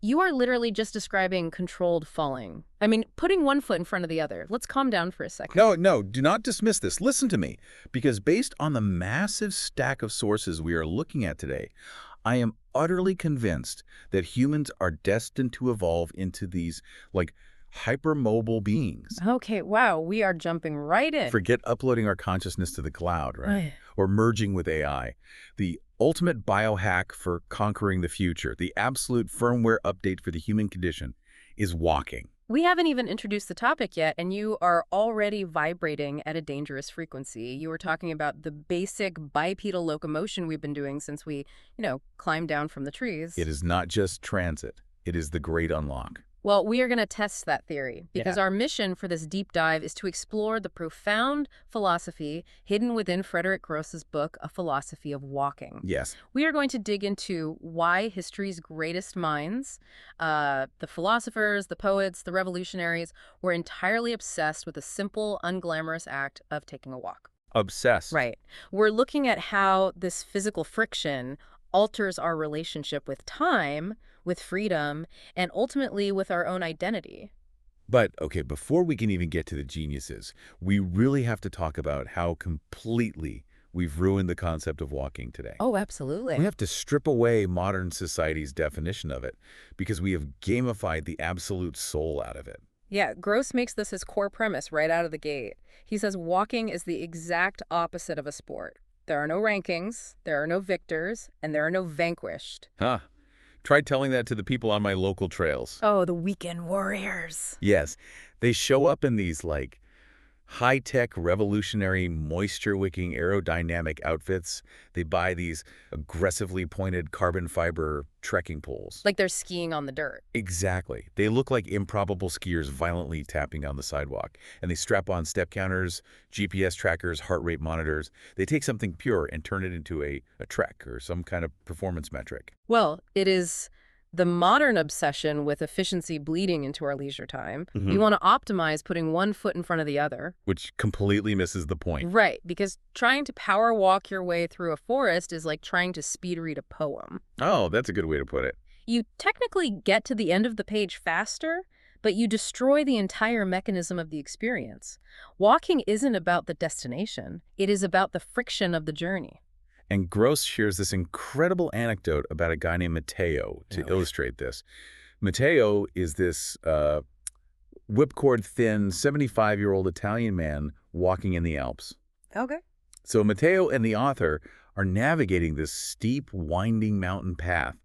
You are literally just describing controlled falling. I mean, putting one foot in front of the other. Let's calm down for a second. No, do not dismiss this. Listen to me. Because based on the massive stack of sources we are looking at today, I am utterly convinced that humans are destined to evolve into these, like, hypermobile beings. Okay, wow, we are jumping right in. Forget uploading our consciousness to the cloud, right? Right. Or merging with AI. The ultimate biohack for conquering the future, the absolute firmware update for the human condition, is walking. We haven't even introduced the topic yet, and you are already vibrating at a dangerous frequency. You were talking about the basic bipedal locomotion we've been doing since we, climbed down from the trees. It is not just transit. It is the great unlock. Well, we are going to test that theory because our mission for this deep dive is to explore the profound philosophy hidden within Frédéric Gros's book, A Philosophy of Walking. Yes. We are going to dig into why history's greatest minds, the philosophers, the poets, the revolutionaries, were entirely obsessed with the simple, unglamorous act of taking a walk. Obsessed. Right. We're looking at how this physical friction alters our relationship with time, with freedom, and ultimately with our own identity. But, okay, before we can even get to the geniuses, we really have to talk about how completely we've ruined the concept of walking today. Oh, absolutely. We have to strip away modern society's definition of it because we have gamified the absolute soul out of it. Yeah, Gross makes this his core premise right out of the gate. He says walking is the exact opposite of a sport. There are no rankings, there are no victors, and there are no vanquished. Huh. Tried telling that to the people on my local trails. Oh, the weekend warriors. Yes. They show up in these, like, high-tech, revolutionary, moisture-wicking, aerodynamic outfits. They buy these aggressively pointed carbon fiber trekking poles. Like they're skiing on the dirt. Exactly. They look like improbable skiers violently tapping on the sidewalk. And they strap on step counters, GPS trackers, heart rate monitors. They take something pure and turn it into a trek or some kind of performance metric. Well, it is the modern obsession with efficiency bleeding into our leisure time. We want to optimize putting one foot in front of the other. Which completely misses the point. Right, because trying to power walk your way through a forest is like trying to speed read a poem. Oh, that's a good way to put it. You technically get to the end of the page faster, but you destroy the entire mechanism of the experience. Walking isn't about the destination. It is about the friction of the journey. And Gross shares this incredible anecdote about a guy named Matteo to illustrate this. Matteo is this whipcord-thin, 75-year-old Italian man walking in the Alps. Okay. So Matteo and the author are navigating this steep, winding mountain path.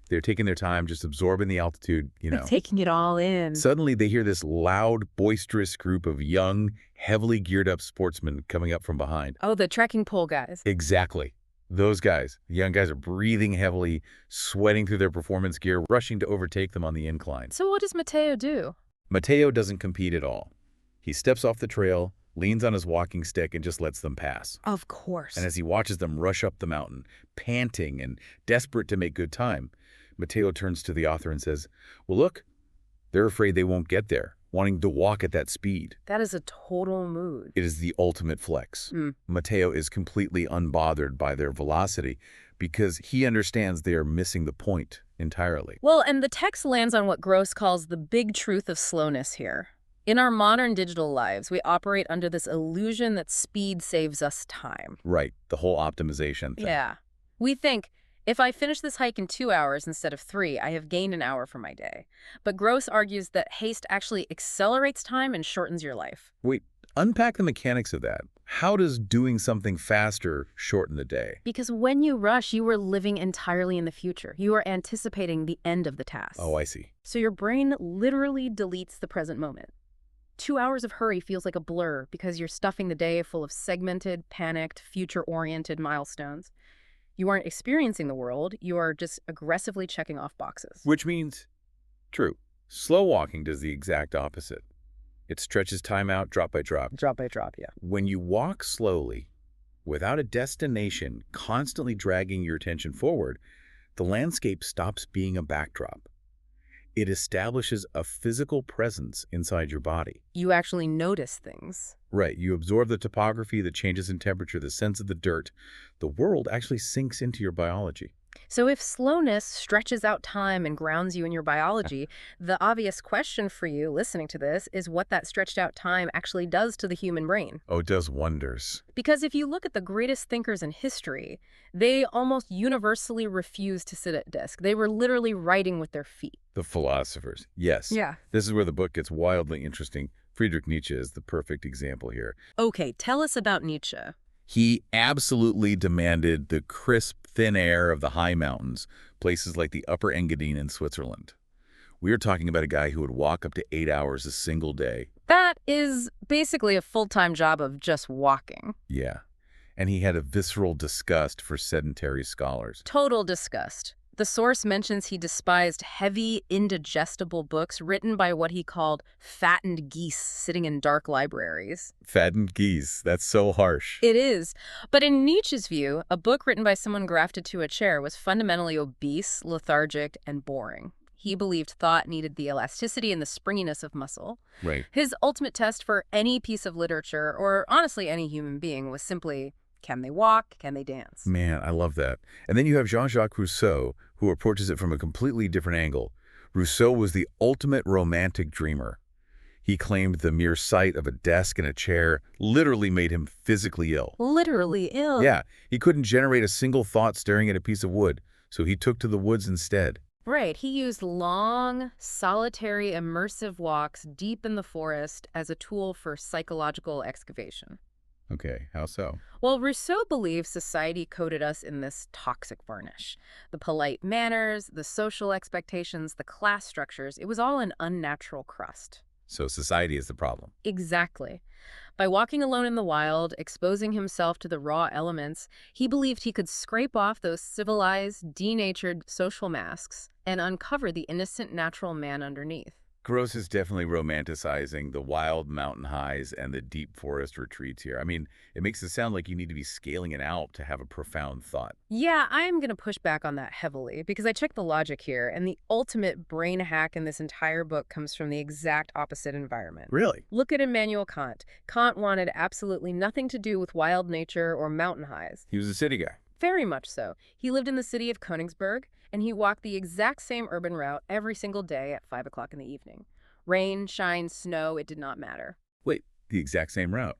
They're taking their time, just absorbing the altitude, Taking it all in. Suddenly, they hear this loud, boisterous group of young, heavily geared up sportsmen coming up from behind. Oh, the trekking pole guys. Exactly. Those guys. The young guys are breathing heavily, sweating through their performance gear, rushing to overtake them on the incline. So what does Matteo do? Matteo doesn't compete at all. He steps off the trail, leans on his walking stick, and just lets them pass. Of course. And as he watches them rush up the mountain, panting and desperate to make good time, Matteo turns to the author and says, well, look, they're afraid they won't get there, wanting to walk at that speed. That is a total mood. It is the ultimate flex. Matteo is completely unbothered by their velocity because he understands they are missing the point entirely. Well, and the text lands on what Gross calls the big truth of slowness here. In our modern digital lives, we operate under this illusion that speed saves us time. Right, the whole optimization thing. Yeah. We think, if I finish this hike in 2 hours instead of 3, I have gained an hour from my day. But Gross argues that haste actually accelerates time and shortens your life. Wait, unpack the mechanics of that. How does doing something faster shorten the day? Because when you rush, you are living entirely in the future. You are anticipating the end of the task. Oh, I see. So your brain literally deletes the present moment. 2 hours of hurry feels like a blur because you're stuffing the day full of segmented, panicked, future-oriented milestones. You aren't experiencing the world, you are just aggressively checking off boxes. Which means, true, slow walking does the exact opposite. It stretches time out drop by drop. Drop by drop, yeah. When you walk slowly, without a destination constantly dragging your attention forward, the landscape stops being a backdrop. It establishes a physical presence inside your body. You actually notice things. Right. You absorb the topography, the changes in temperature, the sense of the dirt. The world actually sinks into your biology. So if slowness stretches out time and grounds you in your biology, the obvious question for you listening to this is what that stretched out time actually does to the human brain. Oh, it does wonders. Because if you look at the greatest thinkers in history, they almost universally refused to sit at a desk. They were literally writing with their feet. The philosophers. Yes. Yeah. This is where the book gets wildly interesting. Friedrich Nietzsche is the perfect example here. Okay, tell us about Nietzsche. He absolutely demanded the crisp, thin air of the high mountains, places like the Upper Engadine in Switzerland. We are talking about a guy who would walk up to 8 hours a single day. That is basically a full-time job of just walking. Yeah. And he had a visceral disgust for sedentary scholars. Total disgust. The source mentions he despised heavy, indigestible books written by what he called fattened geese sitting in dark libraries. Fattened geese. That's so harsh. It is. But in Nietzsche's view, a book written by someone grafted to a chair was fundamentally obese, lethargic, and boring. He believed thought needed the elasticity and the springiness of muscle. Right. His ultimate test for any piece of literature, or honestly any human being, was simply, can they walk? Can they dance? Man, I love that. And then you have Jean-Jacques Rousseau, who approaches it from a completely different angle. Rousseau was the ultimate romantic dreamer. He claimed the mere sight of a desk and a chair literally made him physically ill. Literally ill. Yeah, he couldn't generate a single thought staring at a piece of wood, so he took to the woods instead. Right. He used long, solitary, immersive walks deep in the forest as a tool for psychological excavation. Okay, how so? Well, Rousseau believed society coded us in this toxic varnish. The polite manners, the social expectations, the class structures, it was all an unnatural crust. So society is the problem. Exactly. By walking alone in the wild, exposing himself to the raw elements, he believed he could scrape off those civilized, denatured social masks and uncover the innocent natural man underneath. Gross is definitely romanticizing the wild mountain highs and the deep forest retreats here. I mean, it makes it sound like you need to be scaling an Alp to have a profound thought. Yeah, I'm going to push back on that heavily because I checked the logic here, and the ultimate brain hack in this entire book comes from the exact opposite environment. Really? Look at Immanuel Kant. Kant wanted absolutely nothing to do with wild nature or mountain highs. He was a city guy. Very much so. He lived in the city of Königsberg, and he walked the exact same urban route every single day at 5 o'clock in the evening. Rain, shine, snow, it did not matter. Wait, the exact same route.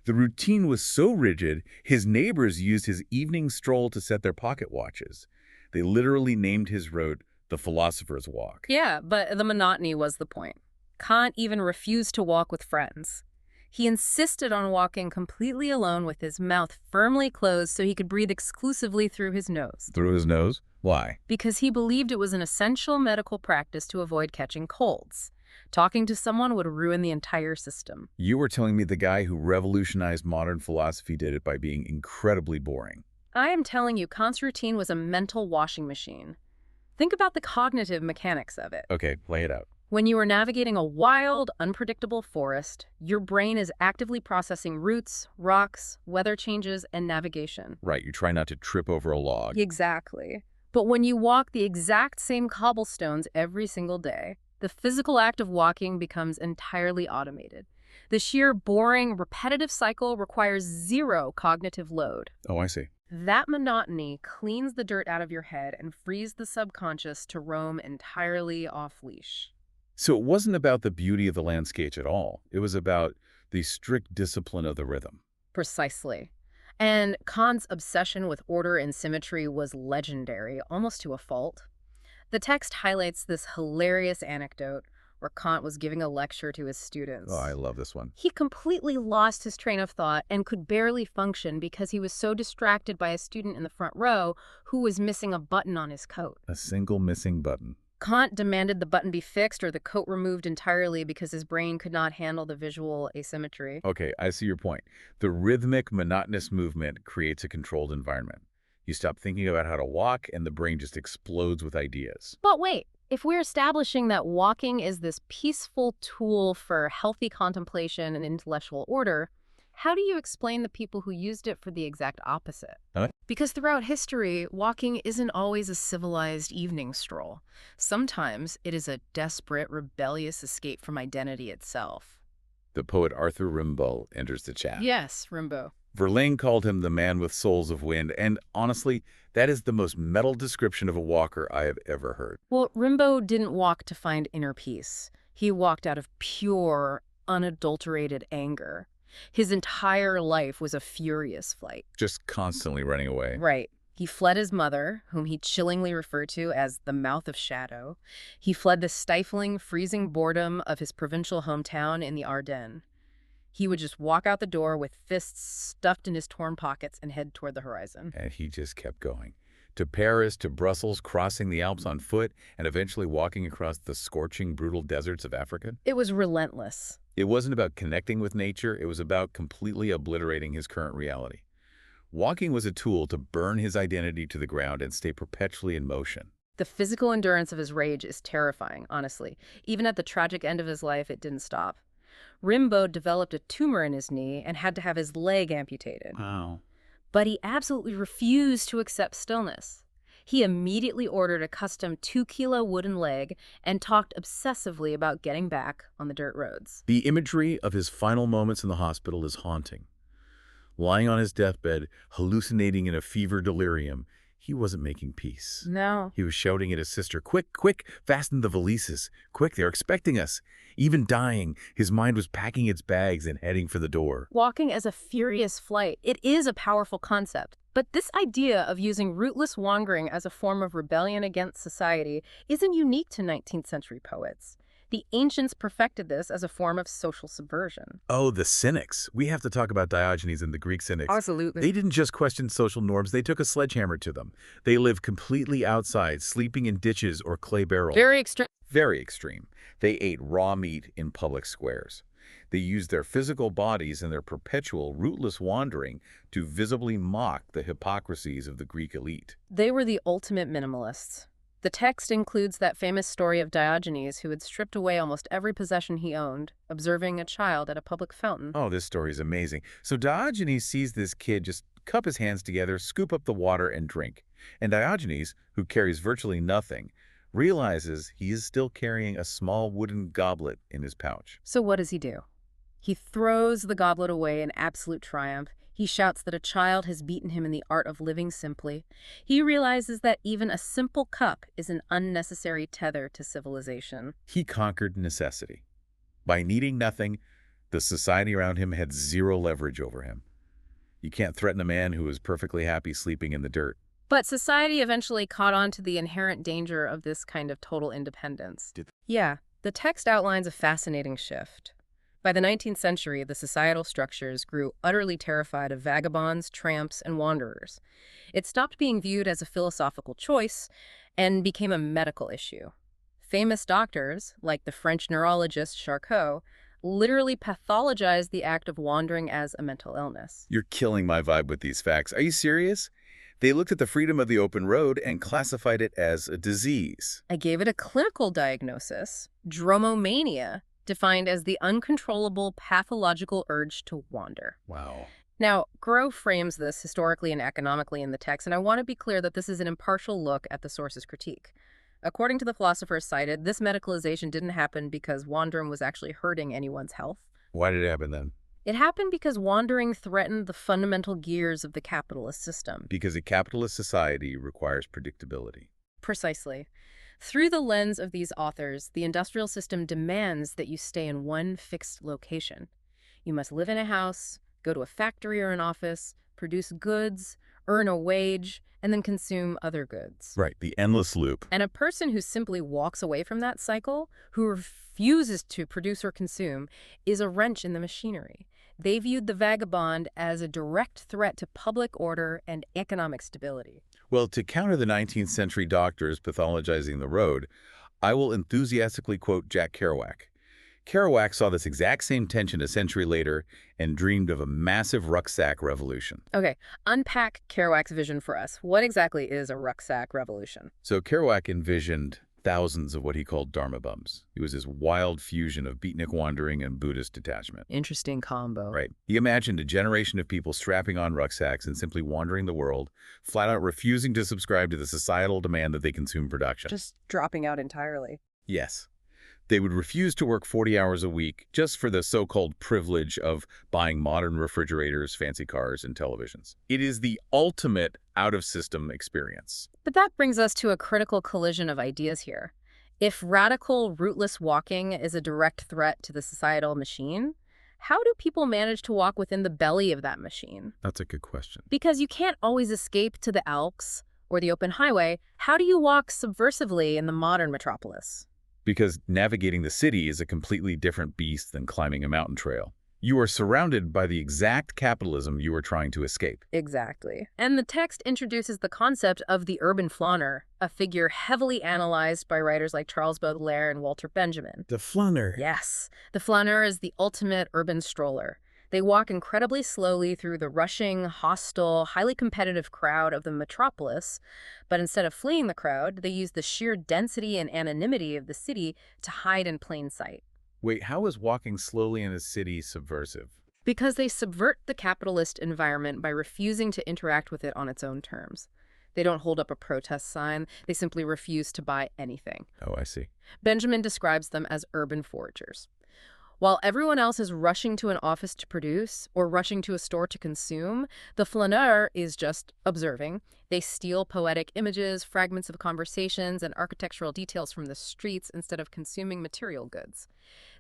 The routine was so rigid, his neighbors used his evening stroll to set their pocket watches. They literally named his route the Philosopher's Walk. Yeah, but the monotony was the point. Kant even refused to walk with friends. He insisted on walking completely alone with his mouth firmly closed so he could breathe exclusively through his nose. Through his nose? Why? Because he believed it was an essential medical practice to avoid catching colds. Talking to someone would ruin the entire system. You were telling me the guy who revolutionized modern philosophy did it by being incredibly boring. I am telling you, Kant's routine was a mental washing machine. Think about the cognitive mechanics of it. Okay, lay it out. When you are navigating a wild, unpredictable forest, your brain is actively processing roots, rocks, weather changes, and navigation. Right, you try not to trip over a log. Exactly. But when you walk the exact same cobblestones every single day, the physical act of walking becomes entirely automated. The sheer, boring, repetitive cycle requires zero cognitive load. Oh, I see. That monotony cleans the dirt out of your head and frees the subconscious to roam entirely off-leash. So it wasn't about the beauty of the landscape at all. It was about the strict discipline of the rhythm. Precisely. And Kant's obsession with order and symmetry was legendary, almost to a fault. The text highlights this hilarious anecdote where Kant was giving a lecture to his students. Oh, I love this one. He completely lost his train of thought and could barely function because he was so distracted by a student in the front row who was missing a button on his coat. A single missing button. Kant demanded the button be fixed or the coat removed entirely because his brain could not handle the visual asymmetry. Okay, I see your point. The rhythmic, monotonous movement creates a controlled environment. You stop thinking about how to walk, and the brain just explodes with ideas. But wait, if we're establishing that walking is this peaceful tool for healthy contemplation and intellectual order, how do you explain the people who used it for the exact opposite? Huh? Because throughout history, walking isn't always a civilized evening stroll. Sometimes it is a desperate, rebellious escape from identity itself. The poet Arthur Rimbaud enters the chat. Yes, Rimbaud. Verlaine called him the man with soles of wind, and honestly, that is the most metal description of a walker I have ever heard. Well, Rimbaud didn't walk to find inner peace. He walked out of pure, unadulterated anger. His entire life was a furious flight. Just constantly running away. Right. He fled his mother, whom he chillingly referred to as the mouth of shadow. He fled the stifling, freezing boredom of his provincial hometown in the Ardennes. He would just walk out the door with fists stuffed in his torn pockets and head toward the horizon. And he just kept going. To Paris, to Brussels, crossing the Alps on foot, and eventually walking across the scorching, brutal deserts of Africa. It was relentless. It wasn't about connecting with nature. It was about completely obliterating his current reality. Walking was a tool to burn his identity to the ground and stay perpetually in motion. The physical endurance of his rage is terrifying, honestly. Even at the tragic end of his life, it didn't stop. Rimbaud developed a tumor in his knee and had to have his leg amputated. Wow. But he absolutely refused to accept stillness. He immediately ordered a custom 2-kilo wooden leg and talked obsessively about getting back on the dirt roads. The imagery of his final moments in the hospital is haunting. Lying on his deathbed, hallucinating in a fever delirium, he wasn't making peace. No. He was shouting at his sister, "Quick, quick, fasten the valises. Quick, they're expecting us." Even dying, his mind was packing its bags and heading for the door. Walking as a furious flight, it is a powerful concept. But this idea of using rootless wandering as a form of rebellion against society isn't unique to 19th century poets. The ancients perfected this as a form of social subversion. Oh, the cynics. We have to talk about Diogenes and the Greek cynics. Absolutely. They didn't just question social norms, they took a sledgehammer to them. They lived completely outside, sleeping in ditches or clay barrels. Very extreme. Very extreme. They ate raw meat in public squares. They used their physical bodies and their perpetual, rootless wandering to visibly mock the hypocrisies of the Greek elite. They were the ultimate minimalists. The text includes that famous story of Diogenes who had stripped away almost every possession he owned, observing a child at a public fountain. Oh, this story is amazing. So Diogenes sees this kid just cup his hands together, scoop up the water, and drink. And Diogenes, who carries virtually nothing, realizes he is still carrying a small wooden goblet in his pouch. So what does he do? He throws the goblet away in absolute triumph. He shouts that a child has beaten him in the art of living simply. He realizes that even a simple cup is an unnecessary tether to civilization. He conquered necessity. By needing nothing, the society around him had zero leverage over him. You can't threaten a man who is perfectly happy sleeping in the dirt. But society eventually caught on to the inherent danger of this kind of total independence. Yeah, the text outlines a fascinating shift. By the 19th century, the societal structures grew utterly terrified of vagabonds, tramps, and wanderers. It stopped being viewed as a philosophical choice and became a medical issue. Famous doctors, like the French neurologist Charcot, literally pathologized the act of wandering as a mental illness. You're killing my vibe with these facts. Are you serious? They looked at the freedom of the open road and classified it as a disease. I gave it a clinical diagnosis, dromomania, defined as the uncontrollable pathological urge to wander. Wow. Now, Gros frames this historically and economically in the text, and I want to be clear that this is an impartial look at the source's critique. According to the philosophers cited, this medicalization didn't happen because wandering was actually hurting anyone's health. Why did it happen then? It happened because wandering threatened the fundamental gears of the capitalist system. Because a capitalist society requires predictability. Precisely. Through the lens of these authors, the industrial system demands that you stay in one fixed location. You must live in a house, go to a factory or an office, produce goods, earn a wage, and then consume other goods. Right, the endless loop. And a person who simply walks away from that cycle, who refuses to produce or consume, is a wrench in the machinery. They viewed the vagabond as a direct threat to public order and economic stability. Well, to counter the 19th century doctors pathologizing the road, I will enthusiastically quote Jack Kerouac. Kerouac saw this exact same tension a century later and dreamed of a massive rucksack revolution. Okay, unpack Kerouac's vision for us. What exactly is a rucksack revolution? So Kerouac envisioned thousands of what he called Dharma bums. It was this wild fusion of beatnik wandering and Buddhist detachment. Interesting combo. Right. He imagined a generation of people strapping on rucksacks and simply wandering the world, flat out refusing to subscribe to the societal demand that they consume production. Just dropping out entirely. Yes. They would refuse to work 40 hours a week just for the so-called privilege of buying modern refrigerators, fancy cars, and televisions. It is the ultimate out-of-system experience. But that brings us to a critical collision of ideas here. If radical, rootless walking is a direct threat to the societal machine, how do people manage to walk within the belly of that machine? That's a good question. Because you can't always escape to the Alps or the open highway. How do you walk subversively in the modern metropolis? Because navigating the city is a completely different beast than climbing a mountain trail. You are surrounded by the exact capitalism you are trying to escape. Exactly. And the text introduces the concept of the urban flâner, a figure heavily analyzed by writers like Charles Baudelaire and Walter Benjamin. The flâneur. Yes. The flâneur is the ultimate urban stroller. They walk incredibly slowly through the rushing, hostile, highly competitive crowd of the metropolis, but instead of fleeing the crowd, they use the sheer density and anonymity of the city to hide in plain sight. Wait, how is walking slowly in a city subversive? Because they subvert the capitalist environment by refusing to interact with it on its own terms. They don't hold up a protest sign. They simply refuse to buy anything. Oh, I see. Benjamin describes them as urban foragers. While everyone else is rushing to an office to produce or rushing to a store to consume, the flâneur is just observing. They steal poetic images, fragments of conversations, and architectural details from the streets instead of consuming material goods.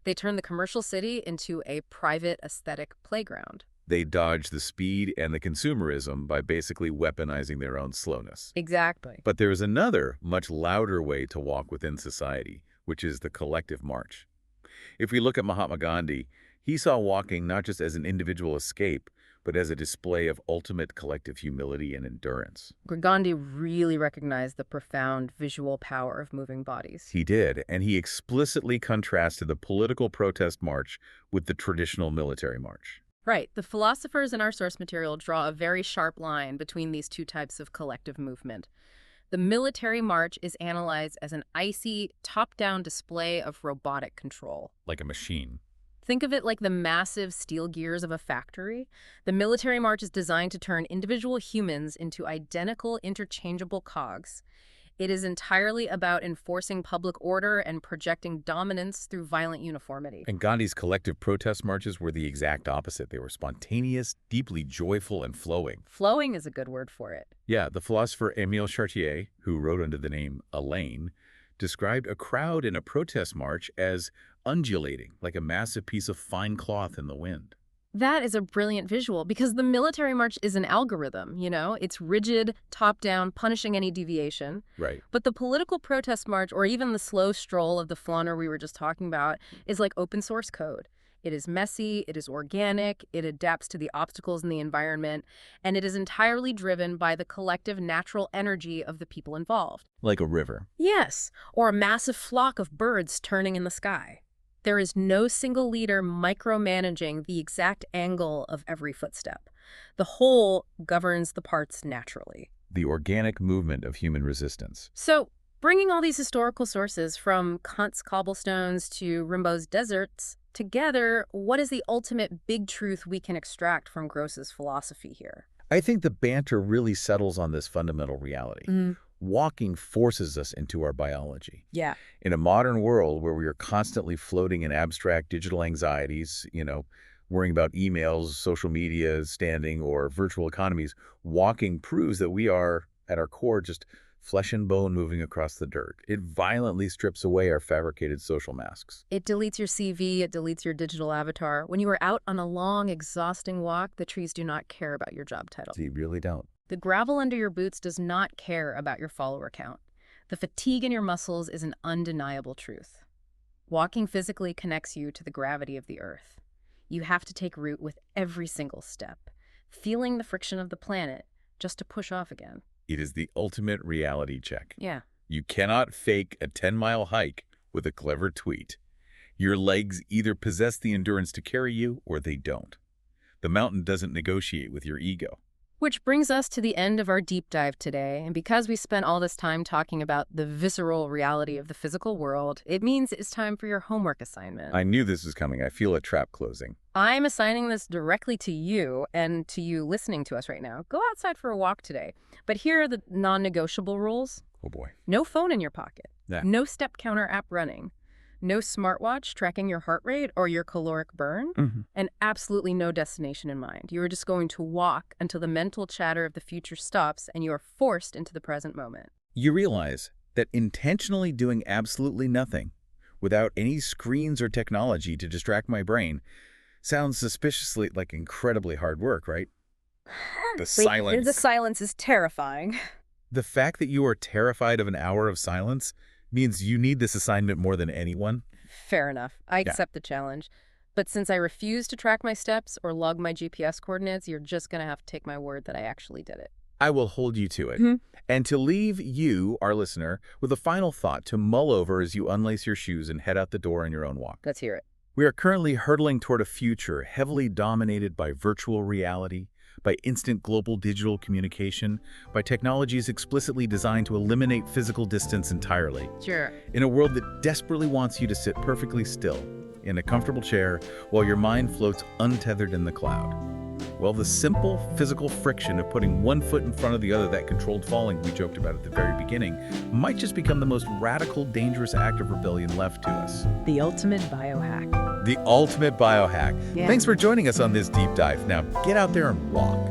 They turn the commercial city into a private aesthetic playground. They dodge the speed and the consumerism by basically weaponizing their own slowness. Exactly. But there is another, much louder way to walk within society, which is the collective march. If we look at Mahatma Gandhi, he saw walking not just as an individual escape, but as a display of ultimate collective humility and endurance. Gandhi really recognized the profound visual power of moving bodies. He did, and he explicitly contrasted the political protest march with the traditional military march. Right. The philosophers in our source material draw a very sharp line between these two types of collective movement. The military march is analyzed as an icy, top-down display of robotic control. Like a machine. Think of it like the massive steel gears of a factory. The military march is designed to turn individual humans into identical, interchangeable cogs. It is entirely about enforcing public order and projecting dominance through violent uniformity. And Gandhi's collective protest marches were the exact opposite. They were spontaneous, deeply joyful, and flowing. Flowing is a good word for it. Yeah, the philosopher Émile Chartier, who wrote under the name Alain, described a crowd in a protest march as undulating, like a massive piece of fine cloth in the wind. That is a brilliant visual because the military march is an algorithm, It's rigid, top-down, punishing any deviation. Right. But the political protest march, or even the slow stroll of the flâneur we were just talking about, is like open source code. It is messy, it is organic, it adapts to the obstacles in the environment, and it is entirely driven by the collective natural energy of the people involved. Like a river. Yes, or a massive flock of birds turning in the sky. There is no single leader micromanaging the exact angle of every footstep. The whole governs the parts naturally. The organic movement of human resistance. So, bringing all these historical sources from Kant's cobblestones to Rimbaud's deserts together, what is the ultimate big truth we can extract from Gross's philosophy here? I think the banter really settles on this fundamental reality. Walking forces us into our biology. Yeah. In a modern world where we are constantly floating in abstract digital anxieties, worrying about emails, social media, standing, or virtual economies, walking proves that we are, at our core, just flesh and bone moving across the dirt. It violently strips away our fabricated social masks. It deletes your CV, it deletes your digital avatar. When you are out on a long, exhausting walk, the trees do not care about your job title. They really don't. The gravel under your boots does not care about your follower count. The fatigue in your muscles is an undeniable truth. Walking physically connects you to the gravity of the earth. You have to take root with every single step, feeling the friction of the planet just to push off again. It is the ultimate reality check. Yeah. You cannot fake a 10-mile hike with a clever tweet. Your legs either possess the endurance to carry you or they don't. The mountain doesn't negotiate with your ego. Which brings us to the end of our deep dive today. And because we spent all this time talking about the visceral reality of the physical world, it means it's time for your homework assignment. I knew this was coming. I feel a trap closing. I'm assigning this directly to you and to you listening to us right now. Go outside for a walk today. But here are the non-negotiable rules. Oh boy. No phone in your pocket. Yeah. No step counter app running. No smartwatch tracking your heart rate or your caloric burn, and absolutely no destination in mind. You are just going to walk until the mental chatter of the future stops and you are forced into the present moment. You realize that intentionally doing absolutely nothing, without any screens or technology to distract my brain, sounds suspiciously like incredibly hard work, right? The silence. The silence is terrifying. The fact that you are terrified of an hour of silence means you need this assignment more than anyone. Fair enough. I accept the challenge. But since I refuse to track my steps or log my GPS coordinates, you're just going to have to take my word that I actually did it. I will hold you to it. And to leave you, our listener, with a final thought to mull over as you unlace your shoes and head out the door on your own walk. Let's hear it. We are currently hurtling toward a future heavily dominated by virtual reality, by instant global digital communication, by technologies explicitly designed to eliminate physical distance entirely. Sure. In a world that desperately wants you to sit perfectly still, in a comfortable chair, while your mind floats untethered in the cloud. Well, the simple physical friction of putting one foot in front of the other, that controlled falling we joked about at the very beginning, might just become the most radical, dangerous act of rebellion left to us. The ultimate biohack. The ultimate biohack. Yeah. Thanks for joining us on this deep dive. Now, get out there and walk.